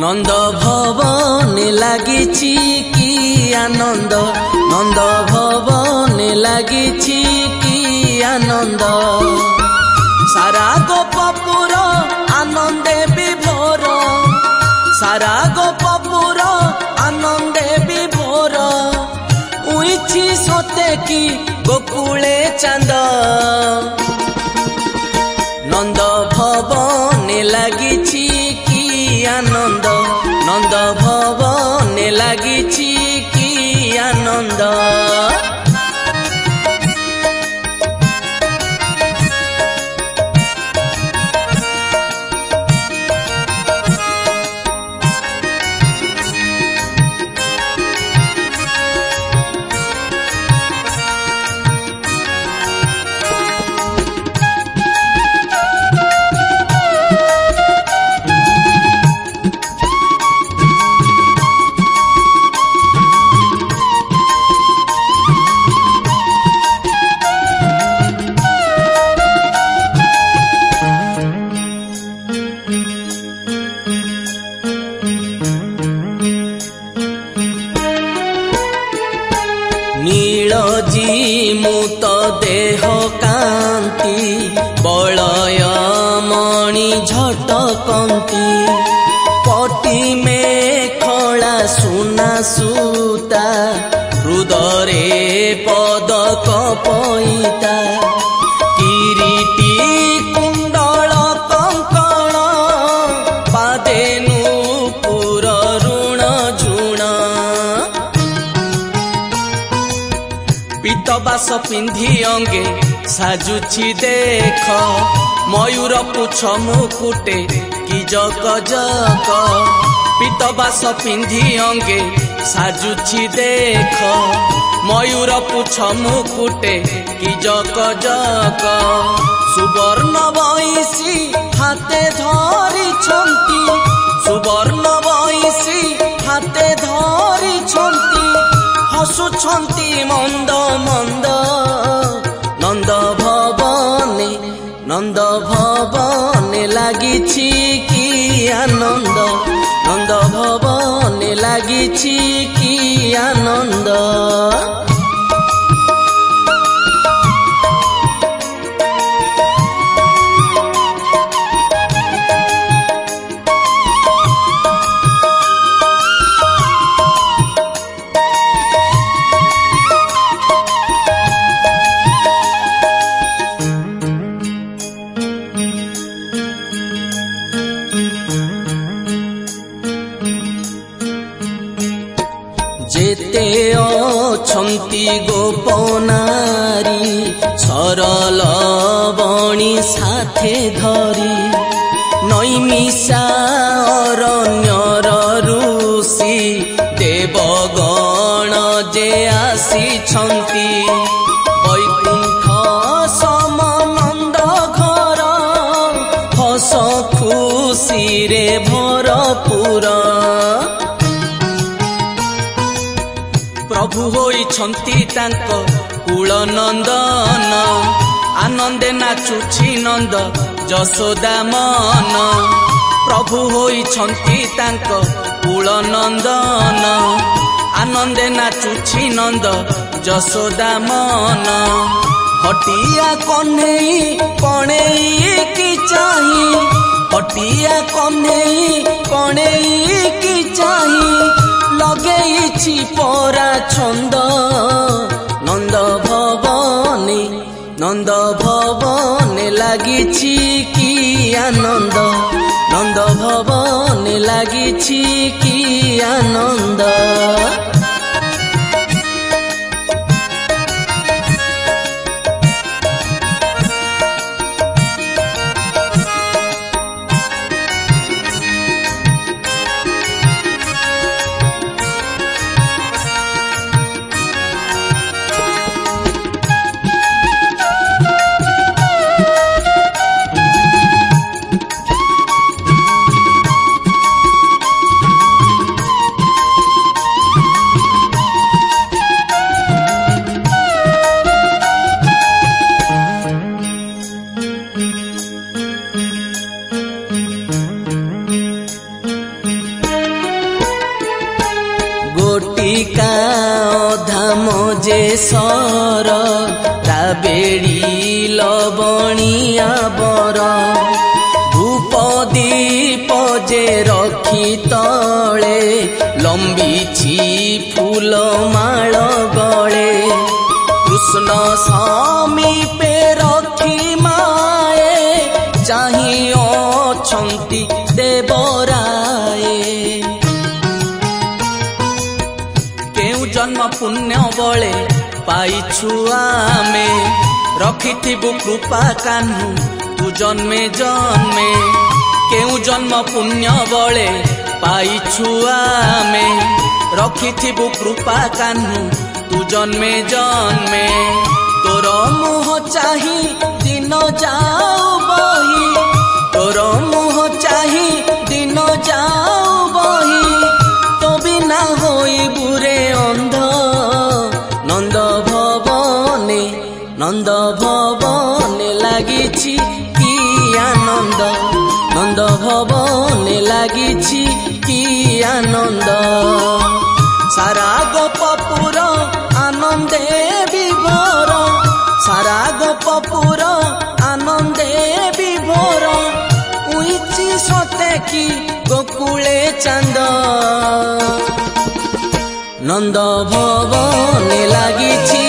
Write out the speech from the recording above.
नंद भवन लागिछि की आनंद नंद भवन लागिछि की आनंद सारा गोपपुर आनंदे विभोर सारा गोपपुर आनंदे विभोर उइछि सते की गोकुले चांद नंद भवन लागिछि की आनंद नंद भवन लागिछि की आनंद नीलजीमुत देह कांति बलय मणि झटकंती पटी में खड़ा सुना सूता हृदरे पदक पईता किरीटी कुंडल कंकण पादेनु पुर ऋण झुण पीतबास पिंधि अंगे साजुछि देख मयूर पुछ मुकुटे की जक जक पीतबास पिंधि अंगे साजुछि देख मयूर पुछ मुकुटे की जक जक सुवर्ण बंशी हाथे धरिछंती सुवर्ण बंशी हाथे धरिछंती हसुछंती मंद मंद नंद भवन लागिछि की आनंद नंद भवन लागिछि की आनंद जेते अछंती गोपनारी सरल बणी साथे धरी नैमिषा अरण्यर ऋषि देवगण जे आसीछंती वैकुंठ समनंद घर हस खुशी रे भरपूर प्रभु होइछंती तांको कुल नंदन आनंदे नाचुछि नंद जसोदा मन प्रभु होइछंती तांको कुल नंदन आनंदे नाचुछि नंद जसोदा मन हटिया कन्हई कणेई की चाही हटिया कन्हई कणेई की चाही लगेइछि परा छंद नंद भवन लागिछि की आनंद नंद भवन लागिछि की आनंद ତୁଳିକା ଧାମ ଯେ ସର ରାବେଡ଼ି ଲବଣିଆ ବର ଧୂପ ଦୀପ ଯେ ରଖି ତଳେ ଲମ୍ବିଛି ଫୁଲ ମାଳ ଗଳେ କୃଷ୍ଣ ସମୀପେ ରଖି ମାଏ ଚାହିଁ ଅଛନ୍ତି ଦେବରାଏ କେଉଁ ଜନ୍ମ ପୁଣ୍ୟ ବଳେ ପାଇଛୁ ଆମେ ରଖିଥିବୁ କୃପା କାହ୍ନୁ ତୁ ଜନ୍ମେ ଜନ୍ମେ କେଉଁ ଜନ୍ମ ପୁଣ୍ୟ ବଳେ ପାଇଛୁ ଆମେ ରଖିଥିବୁ କୃପା କାହ୍ନୁ ତୁ ଜନ୍ମେ ଜନ୍ମେ ତୋର ମୁହ ଚାହିଁ ଦିନ ଯାଉ ବହି ତୋର ମୁହ ଚାହିଁ ଦିନ ଯାଉ ବହି ତୋ ବିନା ହୋଇ ବୁରେ ଅନ୍ଧ ନନ୍ଦ ଭବନେ ଲାଗିଛି କି ଆନନ୍ଦ ନନ୍ଦ ଭବନେ ଲାଗିଛି କି ଆନନ୍ଦ ସାରା ଗୋପପୁର ଆନନ୍ଦେ ବିଭୋର ସାରା ଗୋପପୁର ଆନନ୍ଦେ ବିଭୋର ଉଇଛି ସତେ କି ଗୋକୁଳେ ଚାନ୍ଦ ନନ୍ଦ ଭବନେ ଲାଗିଛି